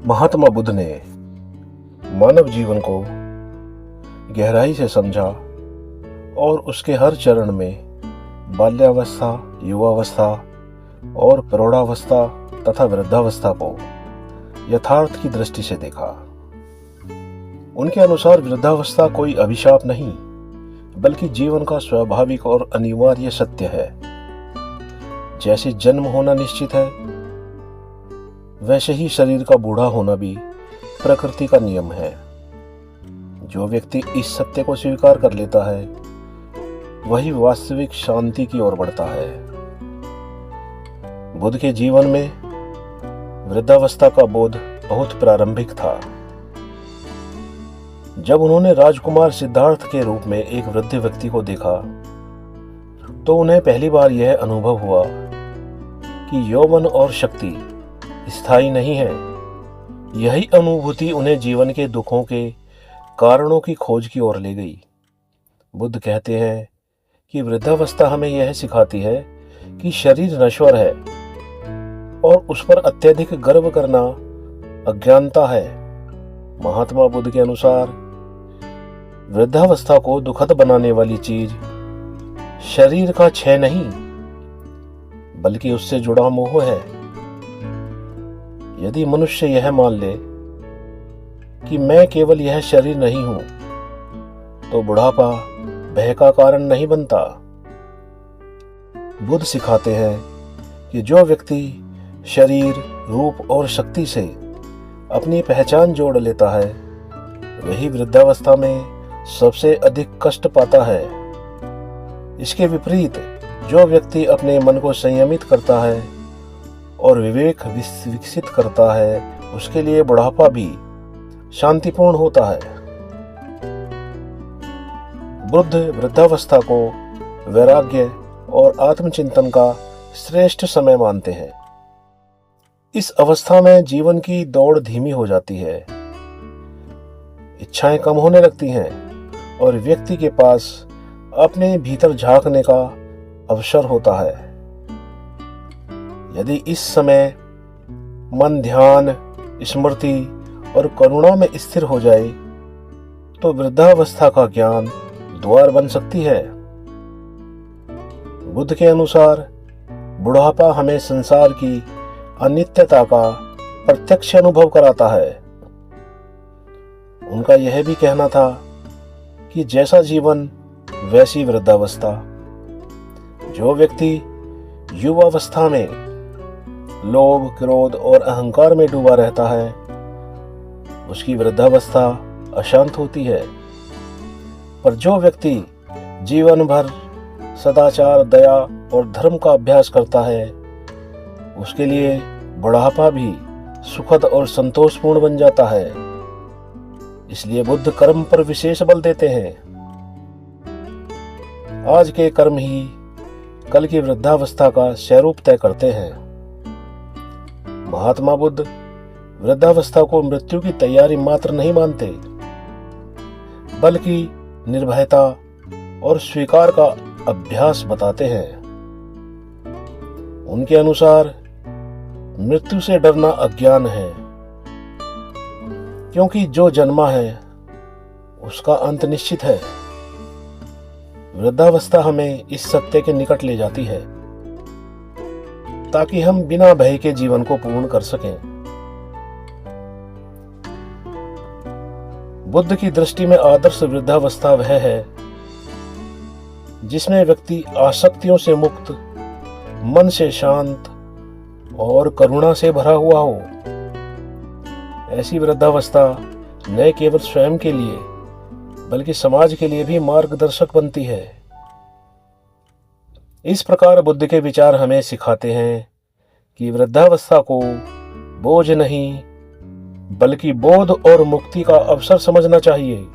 महात्मा बुद्ध ने मानव जीवन को गहराई से समझा और उसके हर चरण में बाल्यावस्था, युवावस्था और प्रौढ़ावस्था तथा वृद्धावस्था को यथार्थ की दृष्टि से देखा। उनके अनुसार वृद्धावस्था कोई अभिशाप नहीं, बल्कि जीवन का स्वाभाविक और अनिवार्य सत्य है। जैसे जन्म होना निश्चित है, वैसे ही शरीर का बूढ़ा होना भी प्रकृति का नियम है। जो व्यक्ति इस सत्य को स्वीकार कर लेता है, वही वास्तविक शांति की ओर बढ़ता है। बुद्ध के जीवन में वृद्धावस्था का बोध बहुत प्रारंभिक था। जब उन्होंने राजकुमार सिद्धार्थ के रूप में एक वृद्ध व्यक्ति को देखा, तो उन्हें पहली बार यह अनुभव हुआ कि यौवन और शक्ति स्थायी नहीं है। यही अनुभूति उन्हें जीवन के दुखों के कारणों की खोज की ओर ले गई। बुद्ध कहते हैं कि वृद्धावस्था हमें यह सिखाती है कि शरीर नश्वर है और उस पर अत्यधिक गर्व करना अज्ञानता है। महात्मा बुद्ध के अनुसार वृद्धावस्था को दुखद बनाने वाली चीज शरीर का क्षय नहीं, बल्कि उससे जुड़ा मोह है। यदि मनुष्य यह मान ले कि मैं केवल यह शरीर नहीं हूं, तो बुढ़ापा भय का कारण नहीं बनता। बुद्ध सिखाते हैं कि जो व्यक्ति शरीर, रूप और शक्ति से अपनी पहचान जोड़ लेता है, वही वृद्धावस्था में सबसे अधिक कष्ट पाता है। इसके विपरीत जो व्यक्ति अपने मन को संयमित करता है और विवेक विकसित करता है, उसके लिए बुढ़ापा भी शांतिपूर्ण होता है। बुद्ध वृद्धावस्था को वैराग्य और आत्मचिंतन का श्रेष्ठ समय मानते हैं। इस अवस्था में जीवन की दौड़ धीमी हो जाती है, इच्छाएं कम होने लगती हैं और व्यक्ति के पास अपने भीतर झांकने का अवसर होता है। यदि इस समय मन ध्यान, स्मृति और करुणा में स्थिर हो जाए, तो वृद्धावस्था का ज्ञान द्वार बन सकती है। बुद्ध के अनुसार बुढ़ापा हमें संसार की अनित्यता का प्रत्यक्ष अनुभव कराता है। उनका यह भी कहना था कि जैसा जीवन वैसी वृद्धावस्था। जो व्यक्ति युवावस्था में लोभ, क्रोध और अहंकार में डूबा रहता है, उसकी वृद्धावस्था अशांत होती है। पर जो व्यक्ति जीवन भर सदाचार, दया और धर्म का अभ्यास करता है, उसके लिए बुढ़ापा भी सुखद और संतोषपूर्ण बन जाता है। इसलिए बुद्ध कर्म पर विशेष बल देते हैं। आज के कर्म ही कल की वृद्धावस्था का स्वरूप तय करते हैं। महात्मा बुद्ध वृद्धावस्था को मृत्यु की तैयारी मात्र नहीं मानते, बल्कि निर्भयता और स्वीकार का अभ्यास बताते हैं। उनके अनुसार मृत्यु से डरना अज्ञान है, क्योंकि जो जन्मा है उसका अंत निश्चित है। वृद्धावस्था हमें इस सत्य के निकट ले जाती है, ताकि हम बिना भय के जीवन को पूर्ण कर सकें। बुद्ध की दृष्टि में आदर्श वृद्धावस्था वह है जिसमें व्यक्ति आसक्तियों से मुक्त, मन से शांत और करुणा से भरा हुआ हो। ऐसी वृद्धावस्था न केवल स्वयं के लिए, बल्कि समाज के लिए भी मार्गदर्शक बनती है। इस प्रकार बुद्ध के विचार हमें सिखाते हैं कि वृद्धावस्था को बोझ नहीं, बल्कि बोध और मुक्ति का अवसर समझना चाहिए।